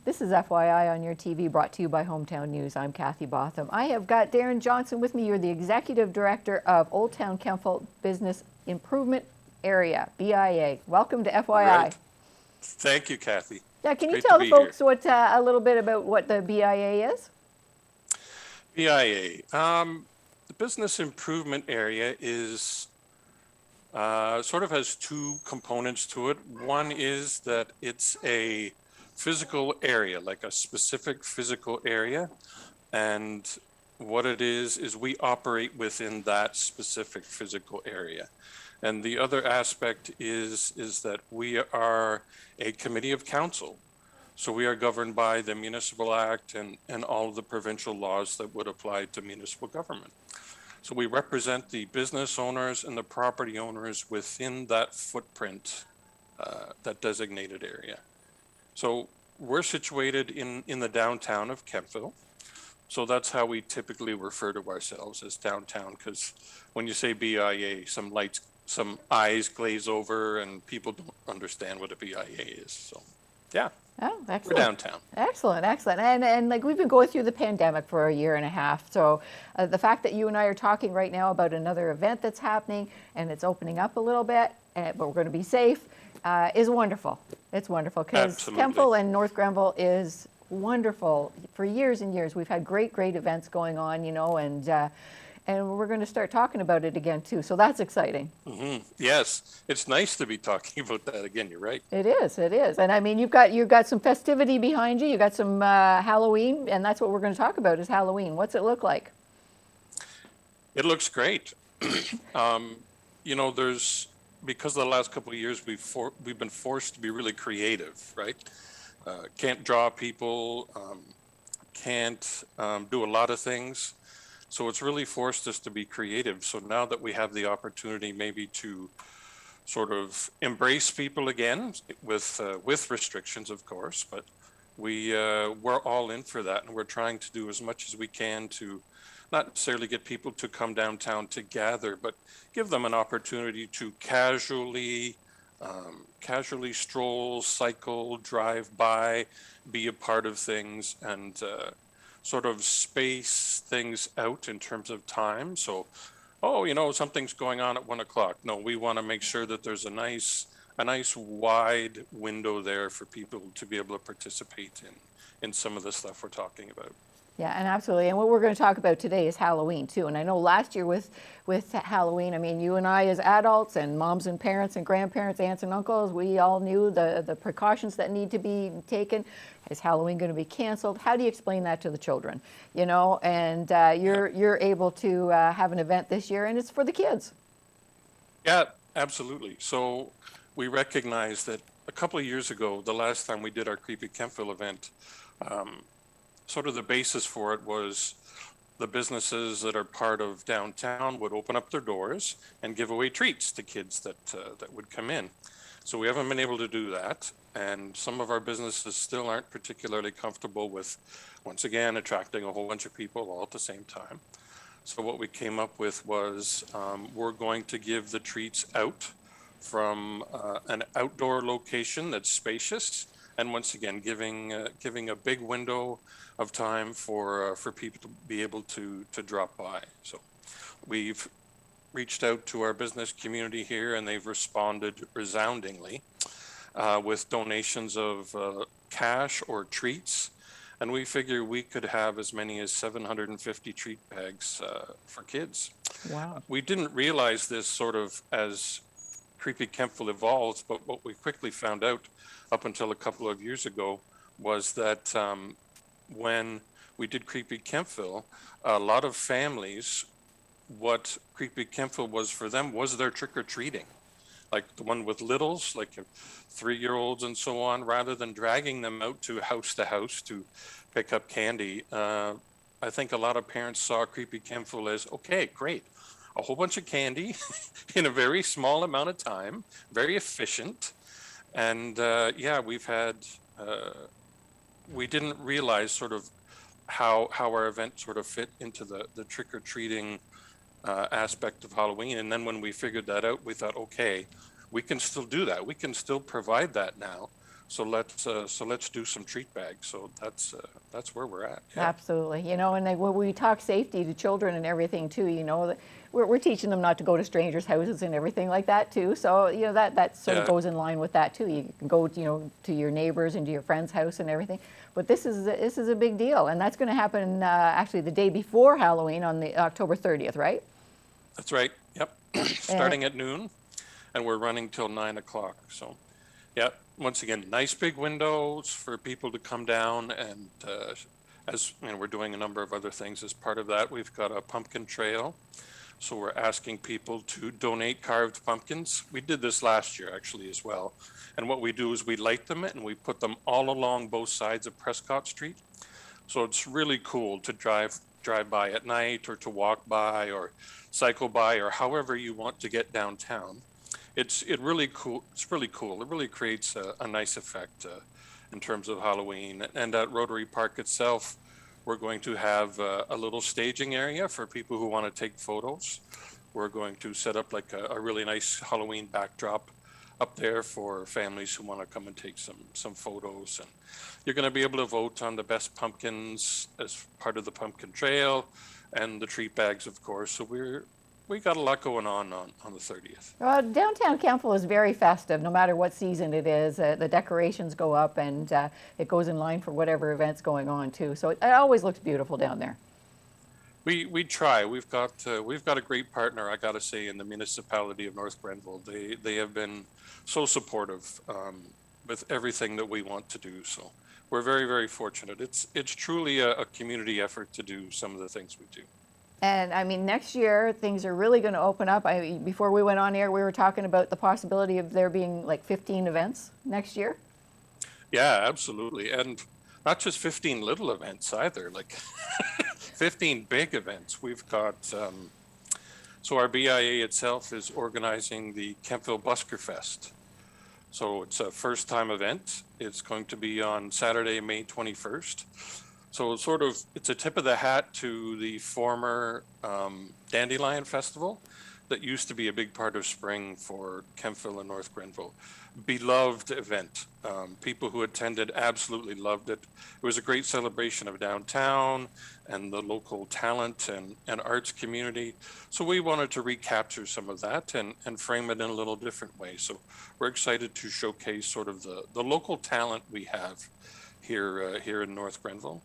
This is FYI on Your TV, brought to you by Hometown News. I'm Kathy Botham. I have got Deron Johnston with me. You're the Executive Director of Old Town Kemptville Business Improvement Area, BIA. Welcome to FYI. Right. Thank you, Kathy. Yeah, can you Great tell to the be here. folks a little bit about what the BIA is? BIA. The Business Improvement Area is sort of has two components to it. One is that it's a physical area, like a specific physical area. And what it is we operate within that specific physical area. And the other aspect is that we are a committee of council. So we are governed by the Municipal Act and all of the provincial laws that would apply to municipal government. So we represent the business owners and the property owners within that footprint, that designated area. So we're situated in the downtown of Kemptville. So that's how we typically refer to ourselves, as downtown, because when you say BIA, some eyes glaze over and people don't understand what a BIA is. So yeah. Oh, excellent. We're downtown. Excellent, excellent. And like we've been going through the pandemic for a year and a half. So the fact that you and I are talking right now about another event that's happening and it's opening up a little bit, but we're going to be safe, is wonderful. It's wonderful because Kemptville and North Grenville is wonderful. For years and years, we've had great events going on, and we're going to start talking about it again too. So that's exciting. Mm-hmm. Yes, it's nice to be talking about that again. You're right. It is. And I mean, you've got some festivity behind you. You got some Halloween, and that's what we're going to talk about is Halloween. What's it look like? It looks great. There's, because of the last couple of years, we've been forced to be really creative, right? Can't draw people, can't do a lot of things. So it's really forced us to be creative. So now that we have the opportunity maybe to sort of embrace people again with restrictions, of course, but we're all in for that. And we're trying to do as much as we can to not necessarily get people to come downtown to gather, but give them an opportunity to casually stroll, cycle, drive by, be a part of things, and sort of space things out in terms of time. So, something's going on at 1 o'clock. No, we want to make sure that there's a nice wide window there for people to be able to participate in some of the stuff we're talking about. Yeah, and absolutely. And what we're going to talk about today is Halloween too. And I know last year with Halloween, I mean, you and I as adults and moms and parents and grandparents, aunts and uncles, we all knew the precautions that need to be taken. Is Halloween going to be canceled? How do you explain that to the children? And you're able to have an event this year, and it's for the kids. Yeah, absolutely. So we recognize that a couple of years ago, the last time we did our Creepy Kemptville event, sort of the basis for it was the businesses that are part of downtown would open up their doors and give away treats to kids that would come in. So we haven't been able to do that. And some of our businesses still aren't particularly comfortable with, once again, attracting a whole bunch of people all at the same time. So what we came up with was we're going to give the treats out from an outdoor location that's spacious. And once again, giving a big window of time for people to be able to drop by. So we've reached out to our business community here, and they've responded resoundingly with donations of cash or treats. And we figure we could have as many as 750 treat bags for kids. Wow. We didn't realize this sort of as Creepy Kemptville evolves, but what we quickly found out up until a couple of years ago was that when we did Creepy Kemptville, a lot of families, what Creepy Kemptville was for them was their trick-or-treating. Like the one with littles, like 3-year-olds and so on, rather than dragging them out to house to pick up candy. I think a lot of parents saw Creepy Kemptville as, okay, great, a whole bunch of candy in a very small amount of time, very efficient. And we've had, we didn't realize sort of how our event sort of fit into the trick-or-treating aspect of Halloween. And then when we figured that out, we thought, okay, we can still do that. We can still provide that now So let's do some treat bags. So that's where we're at. Yeah. Absolutely. You know, and when we talk safety to children and everything too, you know, that we're teaching them not to go to strangers' houses and everything like that too. So, you know, that sort of Yeah. goes in line with that too. You can go, you know, to your neighbors and to your friend's house and everything. But this is a big deal, and that's going to happen actually the day before Halloween on the October 30th, right? That's right. Yep. Starting at noon, and we're running till 9 o'clock. So, yeah. Once again, nice big windows for people to come down, and as you know, we're doing a number of other things as part of that. We've got a pumpkin trail, so we're asking people to donate carved pumpkins. We did this last year actually as well, and what we do is we light them and we put them all along both sides of Prescott Street. So it's really cool to drive by at night, or to walk by, or cycle by, or however you want to get downtown. It really cool. It's really cool. It really creates a nice effect in terms of Halloween. And at Rotary Park itself, we're going to have a little staging area for people who want to take photos. We're going to set up like a really nice Halloween backdrop up there for families who want to come and take some photos. And you're going to be able to vote on the best pumpkins as part of the pumpkin trail, and the treat bags, of course. So we got a lot going on the 30th. Well, downtown Kemptville is very festive, no matter what season it is. The decorations go up, and it goes in line for whatever event's going on too. So it always looks beautiful down there. We try. We've got a great partner, I got to say, in the municipality of North Grenville. They have been so supportive with everything that we want to do. So we're very, very fortunate. It's truly a community effort to do some of the things we do. And I mean, next year things are really going to open up. Before we went on air, we were talking about the possibility of there being like 15 events next year. Yeah, absolutely. And not just 15 little events either, like 15 big events. We've got, so our BIA itself is organizing the Kemptville Busker Fest. So it's a first time event. It's going to be on Saturday, May 21st. So it's a tip of the hat to the former Dandelion Festival that used to be a big part of spring for Kemptville and North Grenville. Beloved event. People who attended absolutely loved it. It was a great celebration of downtown and the local talent and arts community. So we wanted to recapture some of that and frame it in a little different way. So we're excited to showcase sort of the local talent we have here in North Grenville.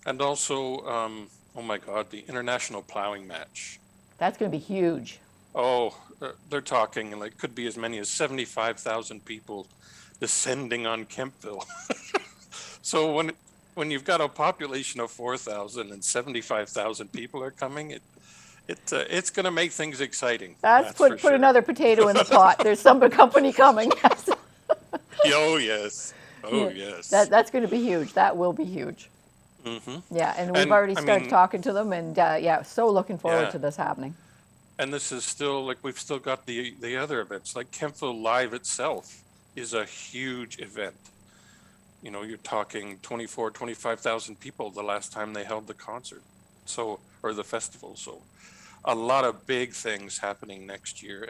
And also, oh my God, the International Plowing Match. That's going to be huge. Oh, they're talking like could be as many as 75,000 people descending on Kemptville. So when you've got a population of 4,000 and 75,000 people are coming, it's going to make things exciting. That's put sure. another potato in the pot. There's some company coming. Oh yes. Oh yes. That's going to be huge. That will be huge. Mm-hmm. Yeah, and we've already started talking to them, and yeah, so looking forward to this happening. And this is still like we've still got the other events, like Kemptville Live itself is a huge event. You know, you're talking 25,000 people the last time they held the concert, or the festival. So a lot of big things happening next year,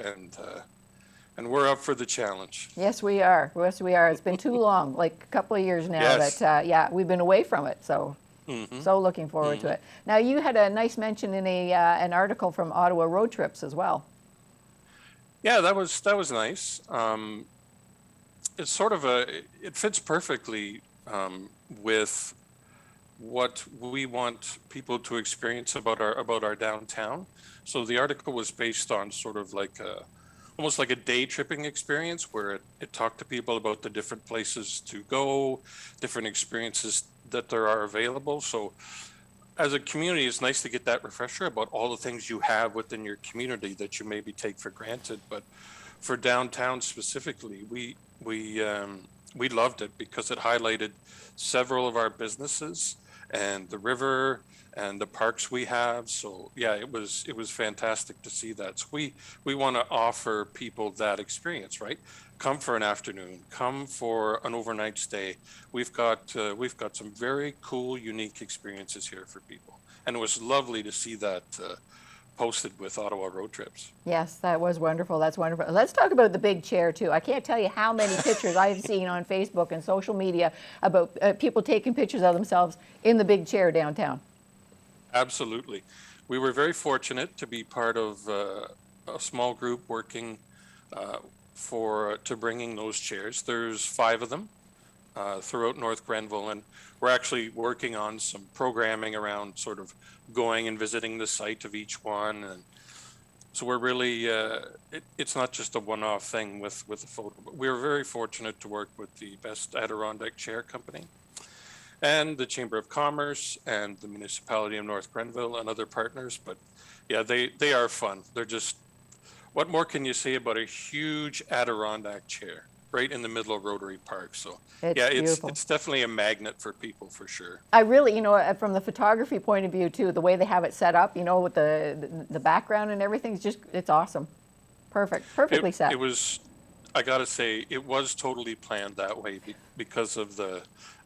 and we're up for the challenge. Yes, we are. Yes, we are. It's been too long, like a couple of years now. Yes. That yeah, we've been away from it. So. Mm-hmm. So looking forward to it. Now you had a nice mention in an article from Ottawa Road Trips as well. Yeah, that was nice. It's sort of it fits perfectly with what we want people to experience about our downtown. So the article was based on sort of like almost like a day tripping experience where it talked to people about the different places to go, different experiences that there are available. So as a community, it's nice to get that refresher about all the things you have within your community that you maybe take for granted. But for downtown specifically, we loved it because it highlighted several of our businesses and the river and the parks we have. So yeah, it was fantastic to see that. So we want to offer people that experience, right? Come for an afternoon, come for an overnight stay. We've got some very cool, unique experiences here for people. And it was lovely to see that posted with Ottawa Road Trips. Yes, that was wonderful. That's wonderful. Let's talk about the big chair too. I can't tell you how many pictures I've seen on Facebook and social media about people taking pictures of themselves in the big chair downtown. Absolutely. We were very fortunate to be part of a small group working to bringing those chairs. There's 5 of them throughout North Grenville, and we're actually working on some programming around sort of going and visiting the site of each one. And so we're really, it's not just a one-off thing with the photo, but we're very fortunate to work with the Best Adirondack Chair Company and the Chamber of Commerce and the Municipality of North Grenville and other partners. But yeah, they are fun. They're just, what more can you say about a huge Adirondack chair right in the middle of Rotary Park? So It's yeah, beautiful. it's definitely a magnet for people for sure. I really, from the photography point of view too, the way they have it set up, with the background and everything, it's awesome. Perfectly set. It was, I gotta say, it was totally planned that way because of the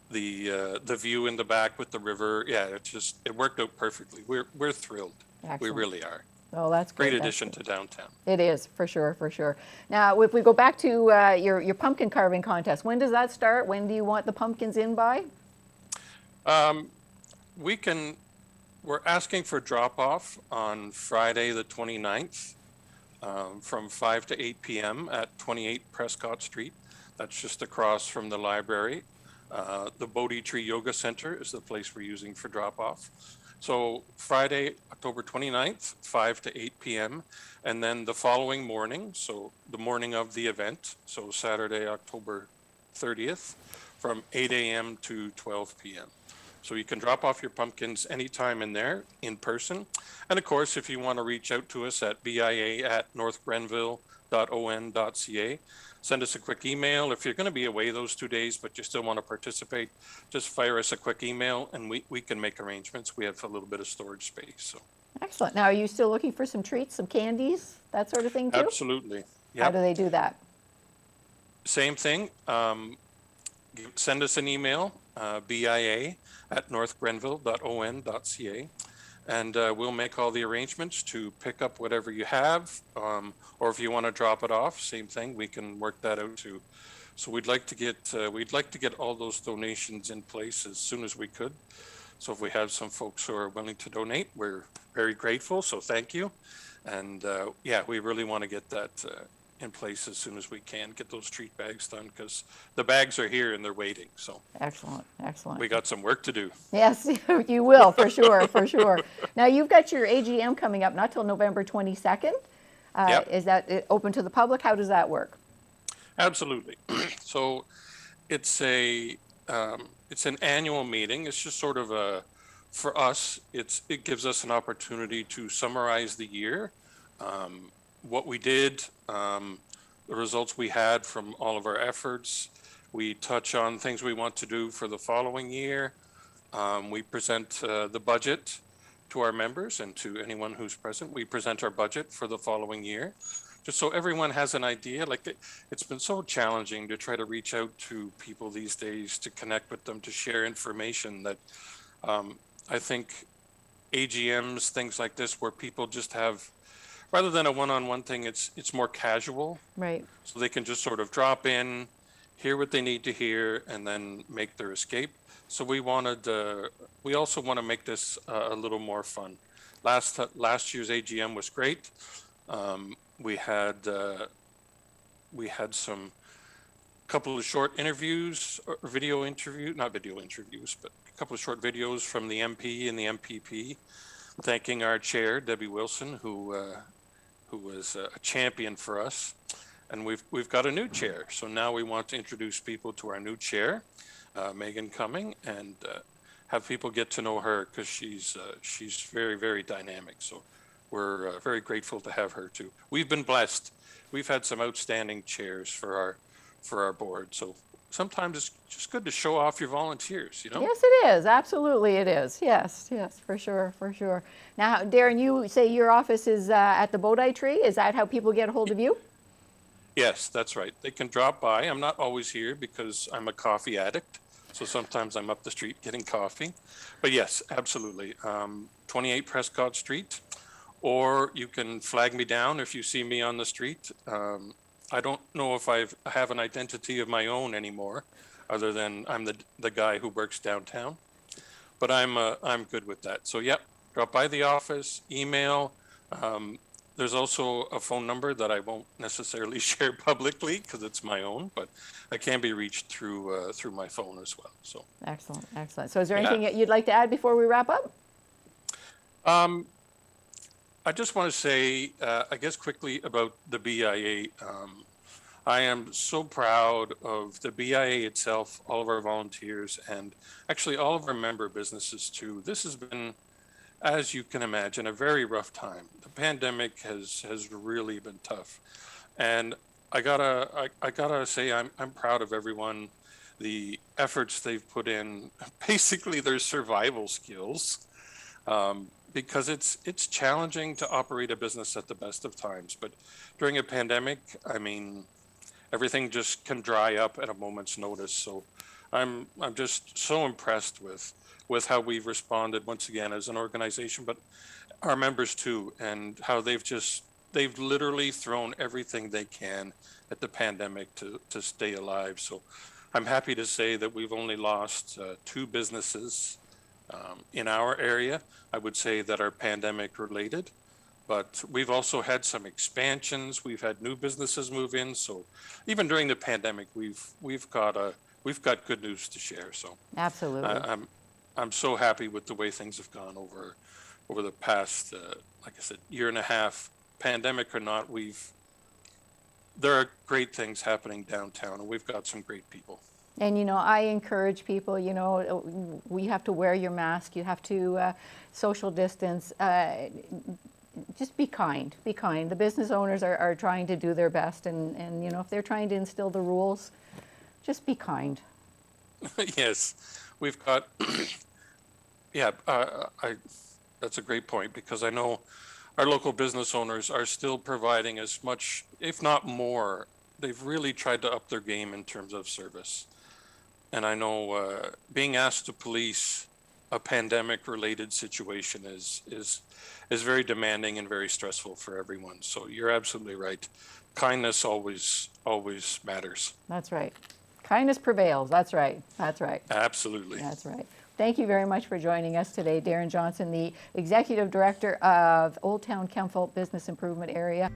view in the back with the river. Yeah, it worked out perfectly. We're thrilled. Excellent. We really are. Oh, that's Great great. addition to downtown. It is, for sure, for sure. Now, if we go back to your pumpkin carving contest, when does that start? When do you want the pumpkins in by? We're asking for drop-off on Friday the 29th from 5 to 8 p.m. at 28 Prescott Street. That's just across from the library. The Bodhi Tree Yoga Center is the place we're using for drop-off. So Friday, October 29th, 5 to 8 p.m. And then the following morning, so the morning of the event, so Saturday, October 30th, from 8 a.m. to 12 p.m. So you can drop off your pumpkins anytime in there, in person. And of course, if you want to reach out to us at bia@northgrenville.on.ca, send us a quick email. If you're going to be away those 2 days, but you still want to participate, just fire us a quick email and we can make arrangements. We have a little bit of storage space. So Excellent. Now, are you still looking for some treats, some candies, that sort of thing too? absolutely. How Yeah. do they do that? Same thing. Send us an email, bia@northgrenville.on.ca. And we'll make all the arrangements to pick up whatever you have, or if you want to drop it off, same thing. We can work that out too. So we'd like to get all those donations in place as soon as we could. So if we have some folks who are willing to donate, we're very grateful. So thank you. And yeah, we really want to get that in place as soon as we can. Get those treat bags done because the bags are here and they're waiting. So Excellent, excellent. we got some work to do. Yes, you will, for sure, for sure. Now, you've got your AGM coming up not till November 22nd. Yep. Is that open to the public? How does that work? Absolutely. So it's an annual meeting. It's just sort of for us, it gives us an opportunity to summarize the year, what we did, the results we had from all of our efforts. We touch on things we want to do for the following year. We present the budget to our members and to anyone who's present. We present our budget for the following year, just so everyone has an idea. Like it's been so challenging to try to reach out to people these days, to connect with them, to share information that I think AGMs, things like this, where people just have, rather than a one-on-one thing, it's more casual. Right. So they can just sort of drop in, hear what they need to hear, and then make their escape. So we also want to make this a little more fun. Last year's AGM was great. We had some couple of short interviews, or not video interviews, but a couple of short videos from the MP and the MPP, thanking our chair, Debbie Wilson, who was a champion for us. And we've got a new chair. So now we want to introduce people to our new chair, Megan Cumming, and have people get to know her because she's very, very dynamic. So we're very grateful to have her too. We've been blessed. We've had some outstanding chairs for our board. So sometimes it's just good to show off your volunteers, you know? Yes, it is. Absolutely, it is. Yes, for sure, for sure. Now, Deron, you say your office is at the Bodhi Tree. Is that how people get a hold of you? Yes, that's right. They can drop by. I'm not always here because I'm a coffee addict. So sometimes I'm up the street getting coffee. But yes, absolutely. 28 Prescott Street, or you can flag me down if you see me on the street. I don't know if I have an identity of my own anymore, other than I'm the guy who works downtown. But I'm good with that. So yep, drop by the office, email. Um, there's also a phone number that I won't necessarily share publicly because it's my own, but I can be reached through my phone as well. So Excellent, excellent. So is there yeah. anything that you'd like to add before we wrap up? I just want to say, I guess quickly about the BIA. I am so proud of the BIA itself, all of our volunteers, and actually all of our member businesses too. This has been, as you can imagine, a very rough time. The pandemic has really been tough, and I gotta say I'm proud of everyone, the efforts they've put in, basically their survival skills, because it's challenging to operate a business at the best of times. But during a pandemic, I mean, everything just can dry up at a moment's notice. So I'm just so impressed with how we've responded once again as an organization, but our members too, and how they've literally thrown everything they can at the pandemic to stay alive. So I'm happy to say that we've only lost 2 businesses in our area. I would say that are pandemic related, but we've also had some expansions. We've had new businesses move in. So even during the pandemic, we've got good news to share. So Absolutely. I'm so happy with the way things have gone over the past, like I said, year and a half, pandemic or not. There are great things happening downtown, and we've got some great people. And, I encourage people, we have to wear your mask, you have to social distance, just be kind, be kind. The business owners are trying to do their best, and if they're trying to instill the rules, just be kind. Yes, we've got, yeah, that's a great point, because I know our local business owners are still providing as much, if not more. They've really tried to up their game in terms of service. And I know being asked to police a pandemic-related situation is very demanding and very stressful for everyone. So you're absolutely right. Kindness always matters. That's right. Kindness prevails. That's right. That's right. Absolutely. That's right. Thank you very much for joining us today, Deron Johnston, the Executive Director of Old Town Kemptville Business Improvement Area.